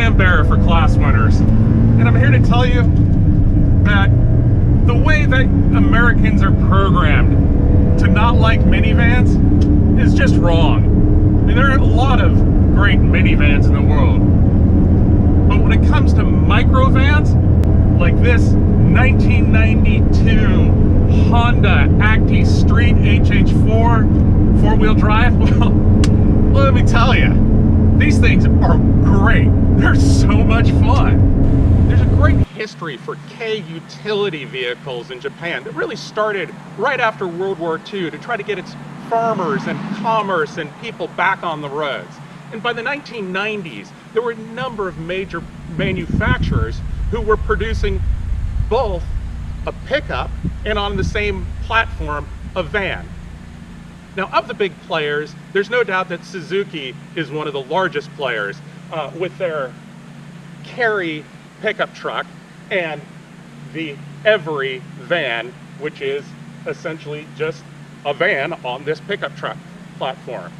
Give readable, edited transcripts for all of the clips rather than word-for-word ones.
Sambar for class winners. And I'm here to tell you that the way that Americans are programmed to not like minivans is just wrong. I mean, there are a lot of great minivans in the world. But when it comes to microvans, like this 1992 Honda Acty Street HH4 four-wheel drive, well, let me tell you, these things are great. They're so much fun. There's a great history for K utility vehicles in Japan that really started right after World War II to try to get its farmers and commerce and people back on the roads. And by the 1990s, there were a number of major manufacturers who were producing both a pickup and on the same platform, a van. Now, of the big players, there's no doubt that Suzuki is one of the largest players with their Carry pickup truck and the Every van, which is essentially just a van on this pickup truck platform.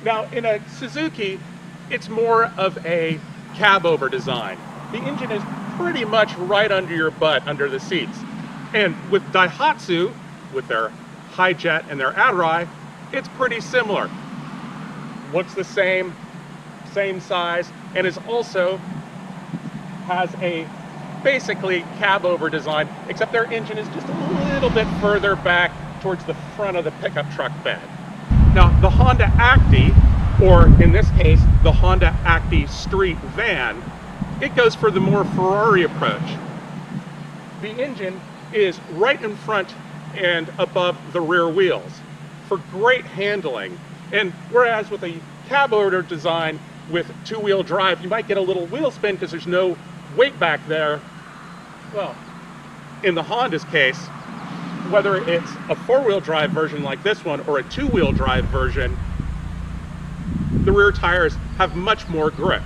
Now, in a Suzuki, it's more of a cab-over design. The engine is pretty much right under your butt, under the seats. And with Daihatsu, with their Hi-Jet and their Arai, it's pretty similar. Looks the same size, and is also has a basically cab-over design, except their engine is just a little bit further back towards the front of the pickup truck bed. Now, the Honda Acty, or in this case, the Honda Acty Street van, it goes for the more Ferrari approach. The engine is right in front and above the rear wheels for great handling. And whereas with a cab-over design with two-wheel drive, you might get a little wheel spin because there's no weight back there. Well, in the Honda's case, whether it's a four-wheel drive version like this one or a two-wheel drive version, the rear tires have much more grip.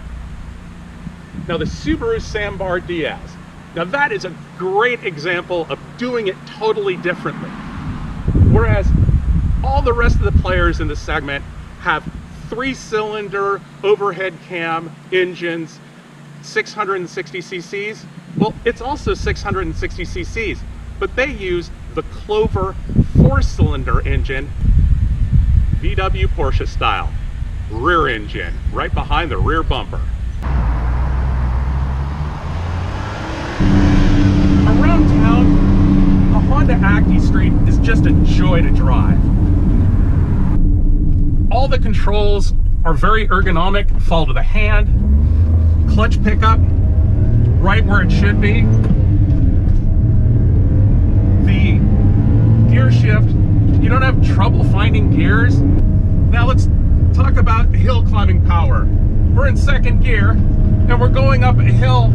Now, the Subaru Sambar Diaz. Now, that is a great example of doing it totally differently. Whereas all the rest of the players in the segment have three-cylinder overhead cam engines, 660 cc's. Well, it's also 660 cc's, but they use the Clover four-cylinder engine, VW Porsche style, rear engine, right behind the rear bumper. Around town, a Honda Acty Street is just a joy to drive. All the controls are very ergonomic, fall to the hand, clutch pickup right where it should be. The gear shift, you don't have trouble finding gears. Now let's talk about hill climbing power. We're in second gear and we're going up a hill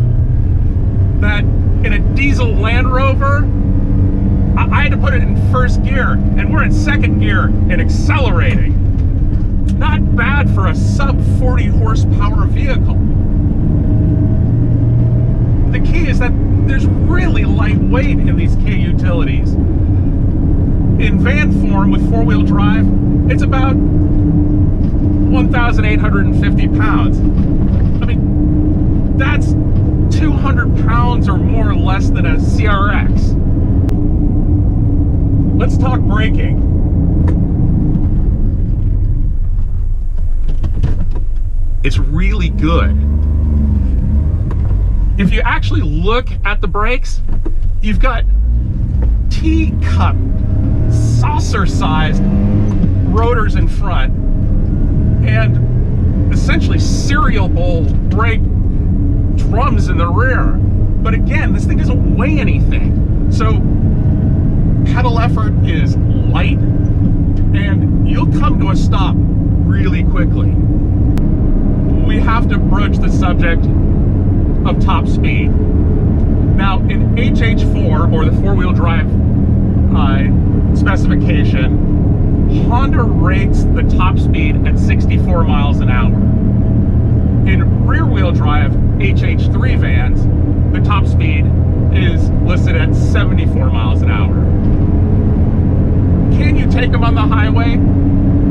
that in a diesel Land Rover, I had to put it in first gear, and we're in second gear and accelerating. Not bad for a sub 40 horsepower vehicle. The key is that there's really lightweight in these K utilities. In van form with four-wheel drive, it's about 1,850 pounds. I mean, that's 200 pounds or more or less than a CRX. Let's talk braking. It's really good. If you actually look at the brakes, you've got teacup, saucer-sized rotors in front and essentially cereal bowl brake drums in the rear. But again, this thing doesn't weigh anything. So pedal effort is light and you'll come to a stop really quickly. We have to broach the subject of top speed. Now, in HH4, or the four-wheel drive specification, Honda rates the top speed at 64 miles an hour. In rear-wheel drive HH3 vans, the top speed is listed at 74 miles an hour. Can you take them on the highway?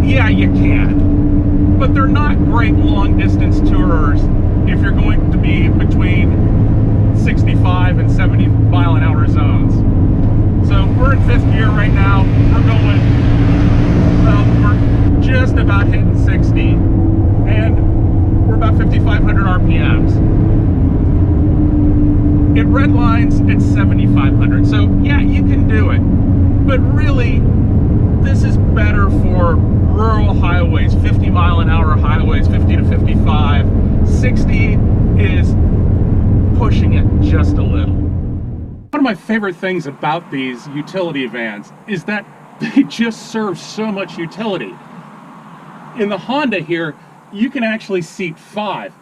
Yeah, you can. but they're not great long distance tours if you're going to be between 65 and 70 mile an hour zones. So we're in fifth gear right now. We're going, well, we're just about hitting 60, and we're about 5,500 RPMs. It redlines at 7,500, so yeah, you can do it. But really, this is better for rural highways, 50 mile an hour highways, 50 to 55. 60 is pushing it just a little. One of my favorite things about these utility vans is that they just serve so much utility. In the Honda here, you can actually seat 5,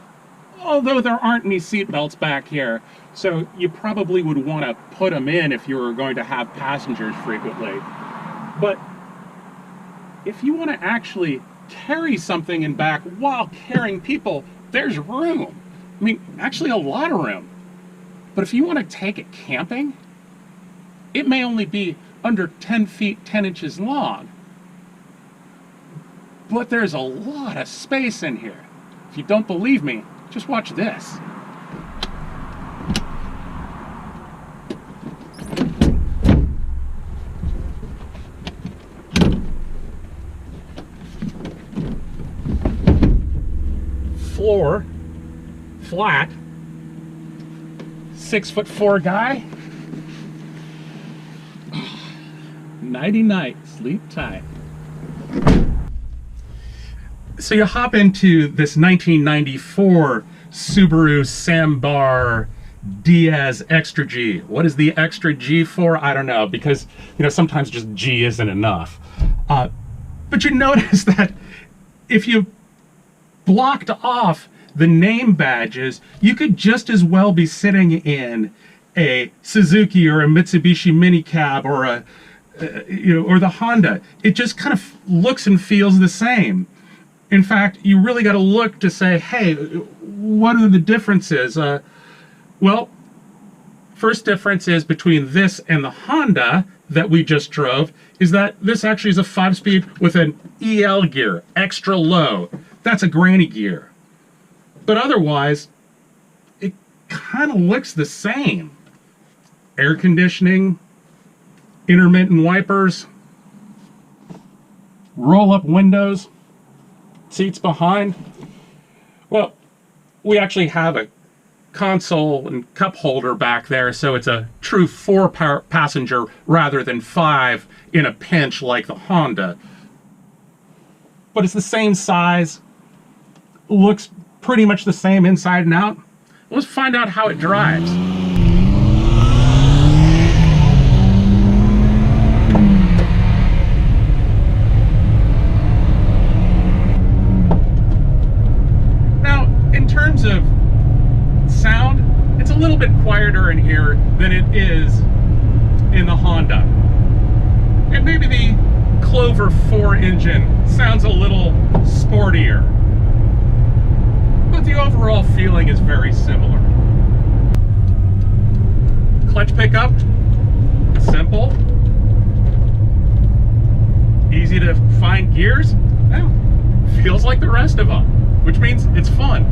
although there aren't any seat belts back here, so you probably would want to put them in if you were going to have passengers frequently. But if you want to actually carry something in back while carrying people, there's room. I mean, actually a lot of room. But if you want to take it camping, it may only be under 10 feet 10 inches long. But there's a lot of space in here. If you don't believe me, just watch this. Floor, flat, 6'4" guy. Nighty night, sleep tight. So you hop into this 1994 Subaru Sambar Diaz Extra G. What is the extra G for? I don't know, because sometimes just G isn't enough. But you notice that if you blocked off the name badges, you could just as well be sitting in a Suzuki or a Mitsubishi minicab or a or the Honda. It just kind of looks and feels the same. In fact, you really got to look to say, hey, what are the differences? Well, first difference is between this and the Honda that we just drove is that this actually is a 5-speed with an EL gear, extra low. That's a granny gear. But otherwise, it kind of looks the same. Air conditioning, intermittent wipers, roll-up windows, seats behind. Well, we actually have a console and cup holder back there, so it's a true 4-passenger rather than 5 in a pinch like the Honda. But it's the same size, looks pretty much the same inside and out. Let's find out how it drives. Now, in terms of sound, it's a little bit quieter in here than it is in the Honda. And maybe the Clover 4 engine sounds a little sportier, but the overall feeling is very similar. Clutch pickup, simple, easy to find gears. Well, feels like the rest of them, which means it's fun.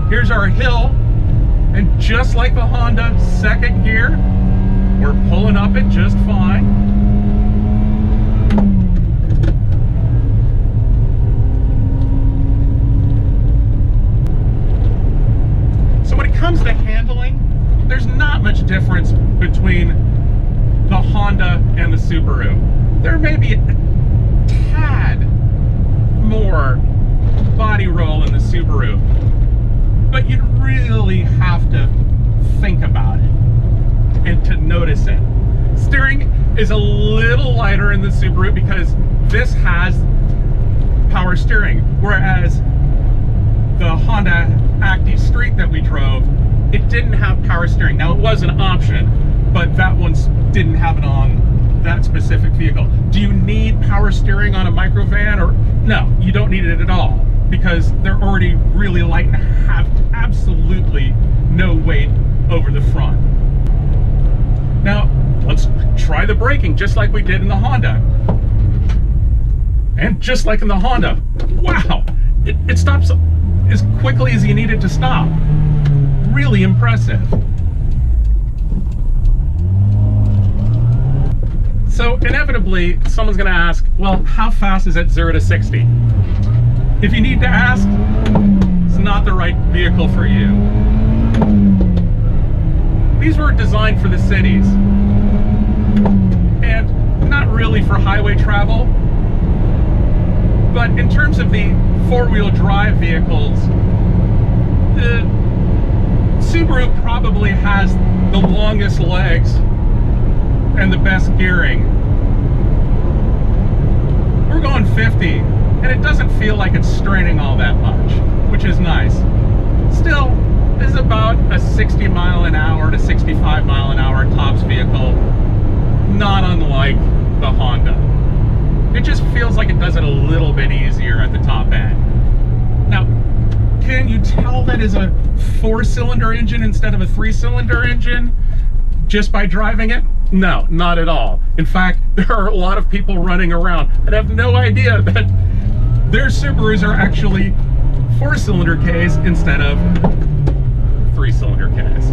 Here's our hill, and just like the Honda, second gear, we're pulling up it just fine. Comes to handling, there's not much difference between the Honda and the Subaru. There may be a tad more body roll in the Subaru, but you'd really have to think about it and to notice it. Steering is a little lighter in the Subaru because this has power steering, whereas the Honda Acty Street that we drove, it didn't have power steering. Now, it was an option, but that one didn't have it on that specific vehicle. Do you need power steering on a microvan? Or no, you don't need it at all, because they're already really light and have absolutely no weight over the front. Now, let's try the braking just like we did in the Honda. And just like in the Honda, wow, it stops as quickly as you need it to stop. Really impressive. So inevitably, someone's gonna ask, well, how fast is it 0 to 60? If you need to ask, it's not the right vehicle for you. These were designed for the cities, and not really for highway travel. But in terms of the four-wheel drive vehicles, the Subaru probably has the longest legs and the best gearing. We're going 50, and it doesn't feel like it's straining all that much, which is nice. Still, this is about a 60 mile an hour to 65 mile an hour tops vehicle, not unlike the Honda. It just feels like it does it a little bit easier at the top end. Now, can you tell that is a 4-cylinder engine instead of a 3-cylinder engine just by driving it? No, not at all. In fact, there are a lot of people running around that have no idea that their Subarus are actually 4-cylinder Ks instead of 3-cylinder Ks.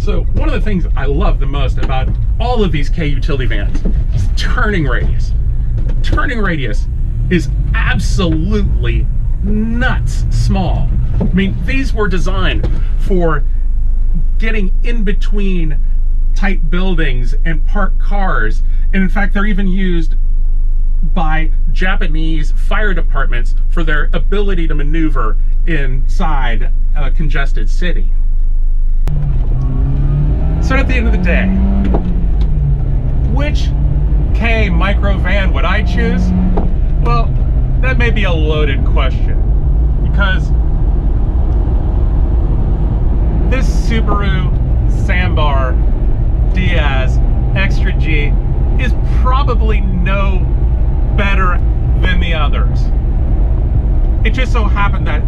So one of the things I love the most about all of these K utility vans is turning radius. Turning radius is absolutely nuts small. I mean, these were designed for getting in between tight buildings and parked cars. And in fact, they're even used by Japanese fire departments for their ability to maneuver inside a congested city. So at the end of the day, which K Microvan would I choose? Well, that may be a loaded question, because this Subaru Sambar Diaz Extra G is probably no better than the others. It just so happened that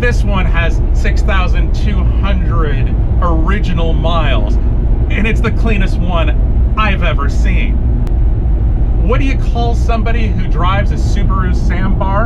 this one has 6,200 original miles, and it's the cleanest one I've ever seen. What do you call somebody who drives a Subaru Sambar?